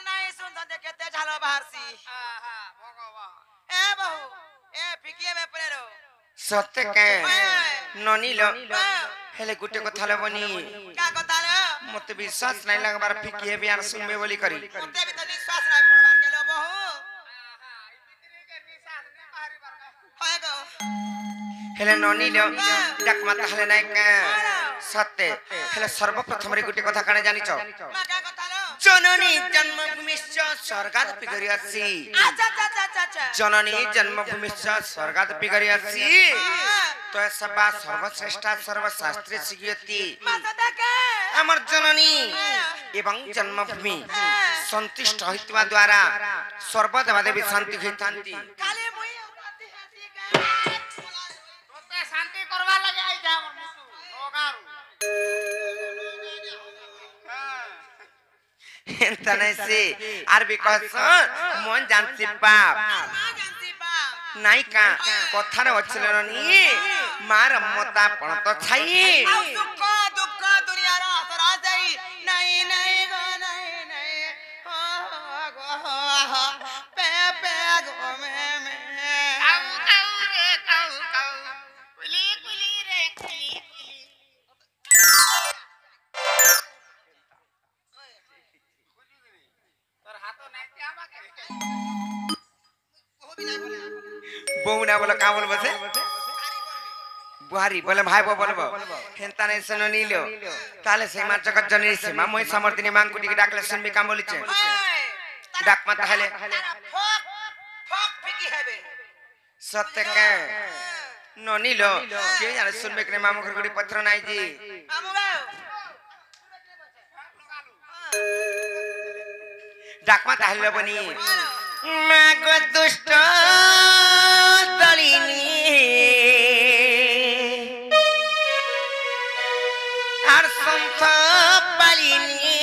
नहीं सुन तो केते झालो बाहरसी ए बहु ए फिकिए में पड़ेरो सत्य के ननी लो हेले गुटे कथा ले बनी का कथा ले मते विश्वास नहीं लगबार फिकिए बियान सुनबे बोली करी मते भी तो विश्वास नहीं पड़वार के लो बहु होय गो हेले ननी लो डाक माता हेले नहीं के सत्य हेले सर्वप्रथम रे गुटे कथा काने जानिचो मा का कथा लो जननी जन्मभूमिश्च स्वर्गादपि गरियासि अच्छा जननी जन्मभूमिश्च स्वर्गादपि गरियासि तो सबा सर्वश्रेष्ठ सर्वशास्त्रे सिगियति माता के अमर जननी एवं जन्मभूमि संतुष्ट होइतवा द्वारा सर्वदेवा देवी शांति होइतांती खाली मुई औराती हाथी के तोते शांति करवा लगे आई जा हमर मुसु लोगारू तने से आरबी कहस मन जानसी बाप नाई का कथार अछलनी मार मता पण तो छाई सुख दुख दुनिया रो असरा जाई नहीं नहीं गो नहीं हो गो पे पे गो में काऊ रे काऊ कुली कुली रे कुली तोर हाथो नहीं ते आमा के वो भी नहीं बोले बहु ना बोले का बोल बसे बुहारी बोले भाई बोलबो हेंता ने सुन नीलो ताले से मार जगत जननी से मोय समर्थिनी मांग कुटी के डाकले सुनबी काम बोलिचे डाक मत हले फोक फोक फिकी हेबे सत्य के ननी लो के जाने सुनबे के मामू घर गुडी पत्र नाई जी मामू गाओ डाक मत हले बनी मैं को दुष्ट दलिनी हर संत पालिनी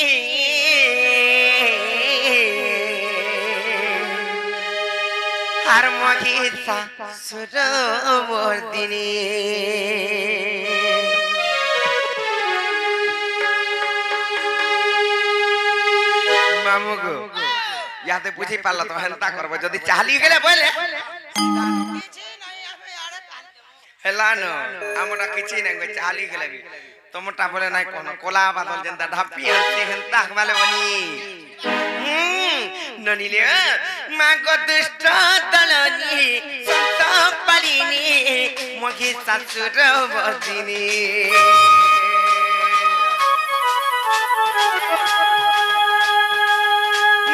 हर महीसा सुरवर्दिनी मामू को याते बुझी पाला तो हेंता करबो जदी चाली गेले बोले किछि नहीं आबे आड़े कान हेला न हमरा किछि नहीं गो चाली गेले भी तमटा बोले नहीं कोनो कोला बादल जनता ढापी हंसी हेंता वाले बनी ननीले मागो दुष्ट दलनी संत पालिनी मगी ससुर वर्दिनी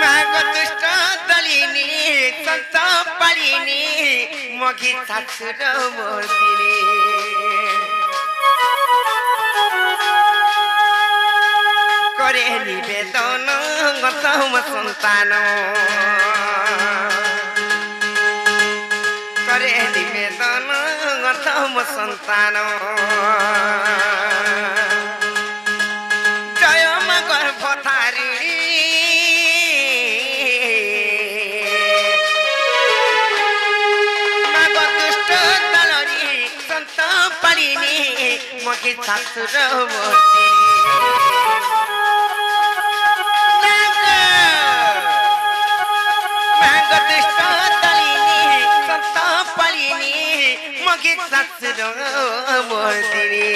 मागो दुष्ट दलिनी संत पालिनी मगी ससुर वर्दिनी करे निवेदन गतम संतान करे निवेदन गतम संतान जय मगर भतारी मग दुष्ट दलनी संत पालिनी मगी ससुर वर्दिनी मगे ससुर वर्दिनी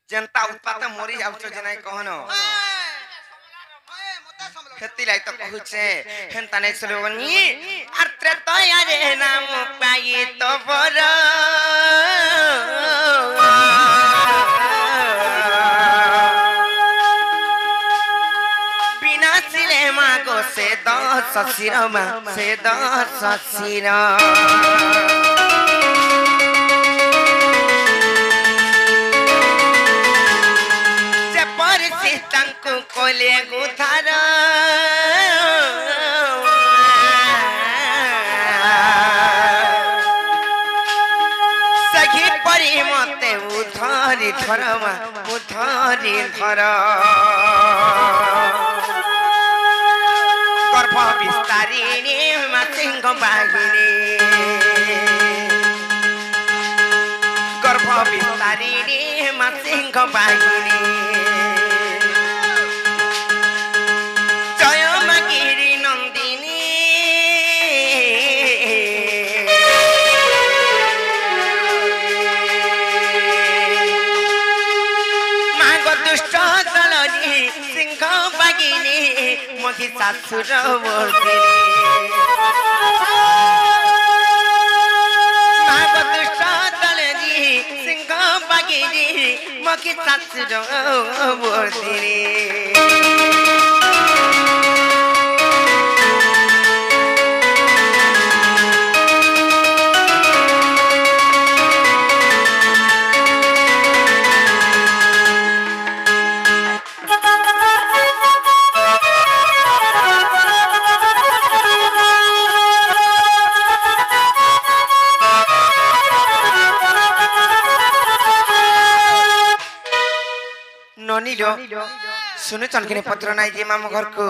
जनता उत्पात मोरी जाउछ जनाई कहनो खेती लाई तो कहूचे हेंता नै सुलवनी अर्त्र तया रे नाम पाई तो बर बिना सिले मागो से 10 सिरमा से 10 सिरा कोले गुथार ধর মা মু ধরি ধর গর্ভ বিস্তারিণী মা সিংহ বাহিনী গর্ভ বিস্তারিণী মা সিংহ বাহিনী জয় মা গিরি নন্দিনী মা গো দুষ্ট দলনী সিংহ বাহিনী মহি শাশুর মর্দিনী মা গো দুষ্ট দলনী সিংহ বাহিনী মহি শাশুর মর্দিনী ननीलो सुनु चलकिने पत्र नाइ जे मामु घरको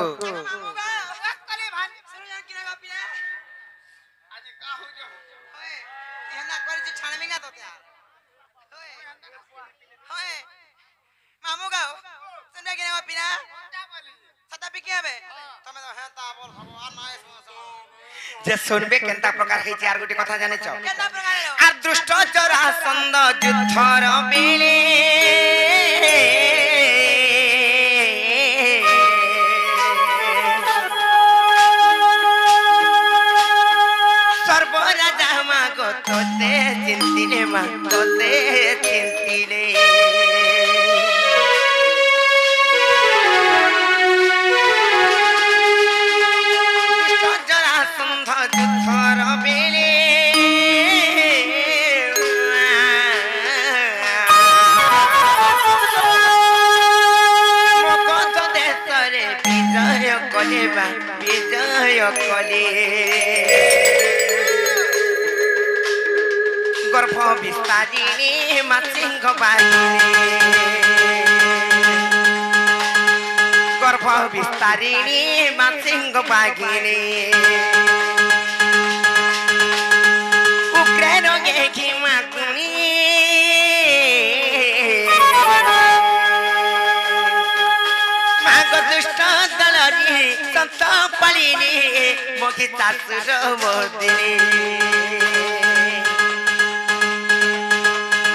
जे सुनबे केनता प्रकार हे चार गुटी कथा जाने छ आ दुष्ट जरासंध युद्धर बेले सर्वराजा मा को तोते चिंतिले मा तोते चिंतिले विजय कले गर्भ विस्तारिणी मा सिंह बाहिनी गर्भ विस्तारिणी मा सिंह बाहिनी उग्र रोगे घिमा कुणी दुष्ट दलनी संत पलिनी मोखी शाशुर मर्दिनी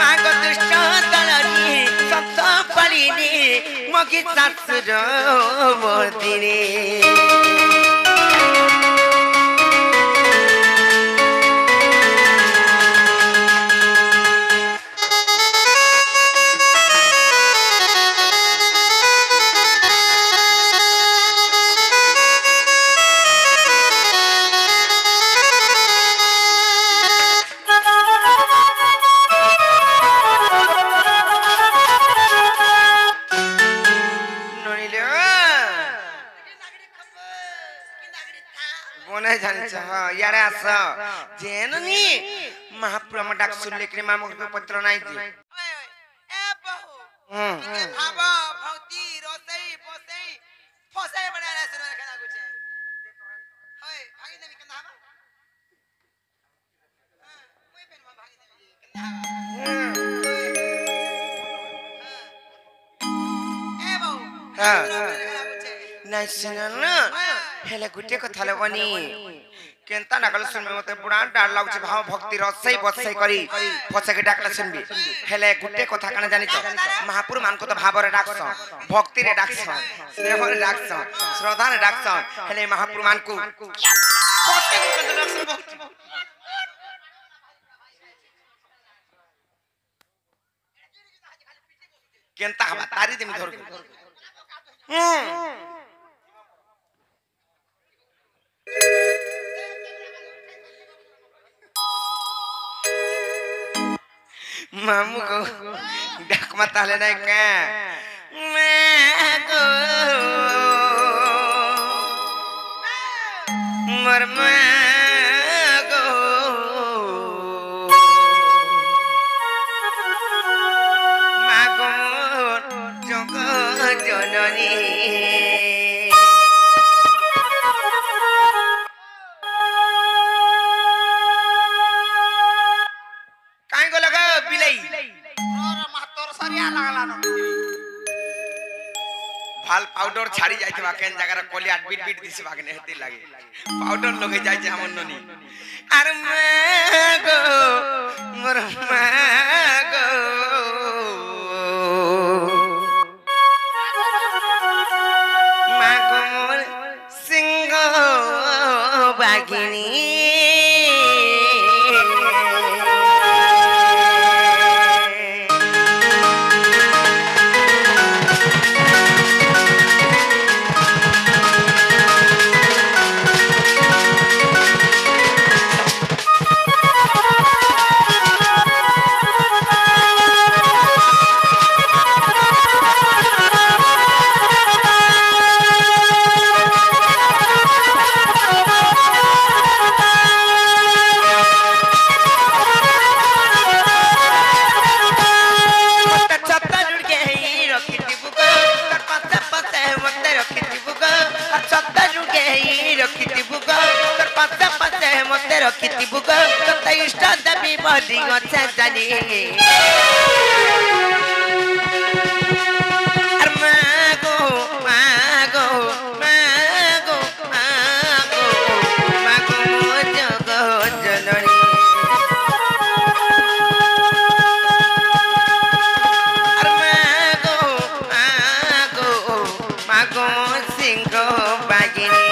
माग दुष्ट दलनी संत पलिनी मोखी शाशुर मर्दिनी यारे आस जेननी महाप्रभु डाक सुनले कि मामु को पत्र नाही जी ए बहु के भाबा भक्ति रोसई पोसई फसई बनाला सुन खाना गुछे होय भागी देबी कना हमा मुई पेन मा भागी देबी कना ए बहु हां नाही सुनन हेले गुटे कथा लेबनी केनता नकल सुनबे मते बुढ़ा डार लागछ भाव भक्ति रसई बसई करी फसे के डाकला सुनबी हेले गुटे कथा कने जानि छ महापुर मान को तो भाव रे डाकछ भक्ति रे डाकछ स्नेह रे डाकछ श्रद्धा रे डाकछ हेले महापुर मान को कते के डाकछ भक्ति केनता हवा तारी देमी धर मामू को डाक मत आले नहीं क्या मैं को मर मैं को माँ पाउडर छाड़ी जाइथबा केन जगह कोलिया बीट बीट दिसबा के नेहती लागे पाउडर लगे जाय जे हमर ननी अरे मागो मोर मागो मागो मोर सिंह बागिनी रखी बुक तो इष्ट देवी बड़ी अच्छा जानी मागो मागो मागो मागो मागो जग जननी मागो मागो मागो सिंह बागिनी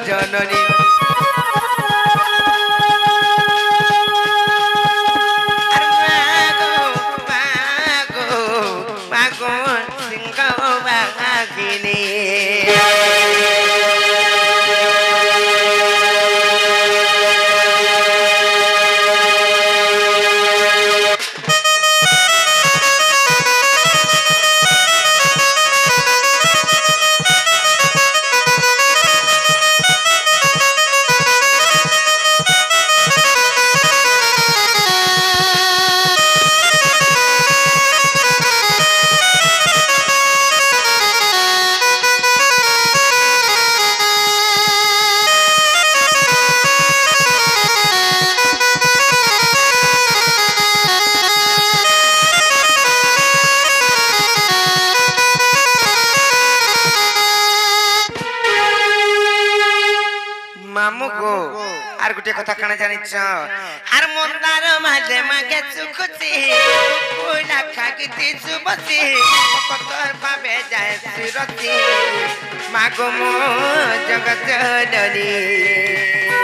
जननी मागो मागो मागो सिंह बागिनी मामू को आर गुटे कथा काना जानिछ आर मंदार मादे मागे सुखुची कोइला खागिती सुबसी कतर भाबे जाय सुरती मागो मो जगत जननी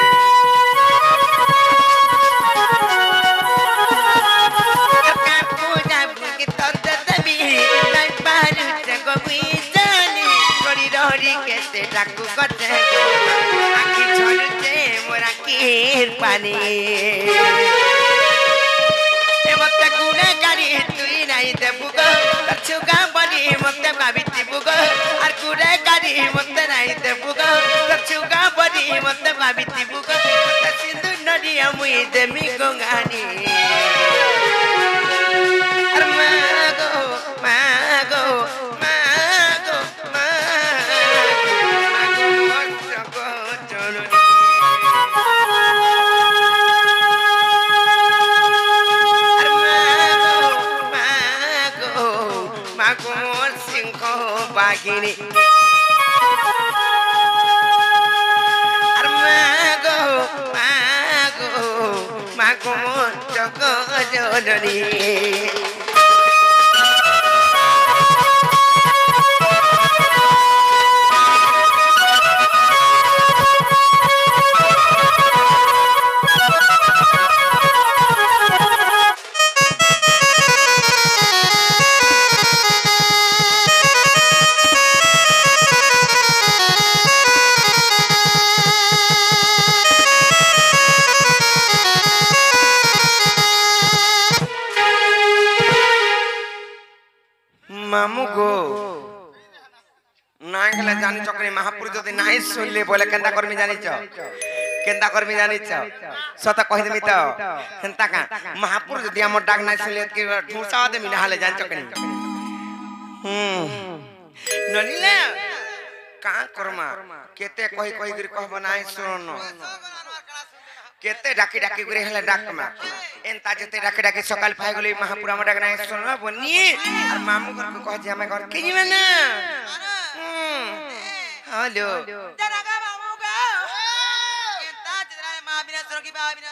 का पूजा बुकी तत देवी नाइ पारु जगो बिजानी करी रहरी केते डाकू कते आखी झलुचे मोरा कीर पानी ए मते गुने गाड़ी तुई नाही देबु गो छुगा बनी मते भाबिति बुगो आर गुने गाड़ी मते नाही देबु गो छुगा बनी मते भाबिति बुगो मते सिंधु नदिया मुई देमी गंगानी अर मागो मागो मागो बागिनी मागो मागो मागो जग जननी চকরি মহাপুর যদি নাই শুনলে বলে কেন্দা করমি জানিছ কেন্দা করমি জানিছ সত কহি দেমি তো হেন্তা কা মহাপুর যদি আমার ডাক নাই শুনলে কি ঢুসা দেমি না হলে জানিছ কেনি ননিলে का करमा केते कहि कहि गिर कहब नाही सुन केते डाकी डाकी गिर हले डाक मा एंता जते डाकी डाकी सकाल फाय गली महापुरा में डाक नाही सुन बनी और मामू घर को कह जे हमें घर के जीवन ना हेलो जरा का मामू का एंता जरा मां बिना सुन की बा बिना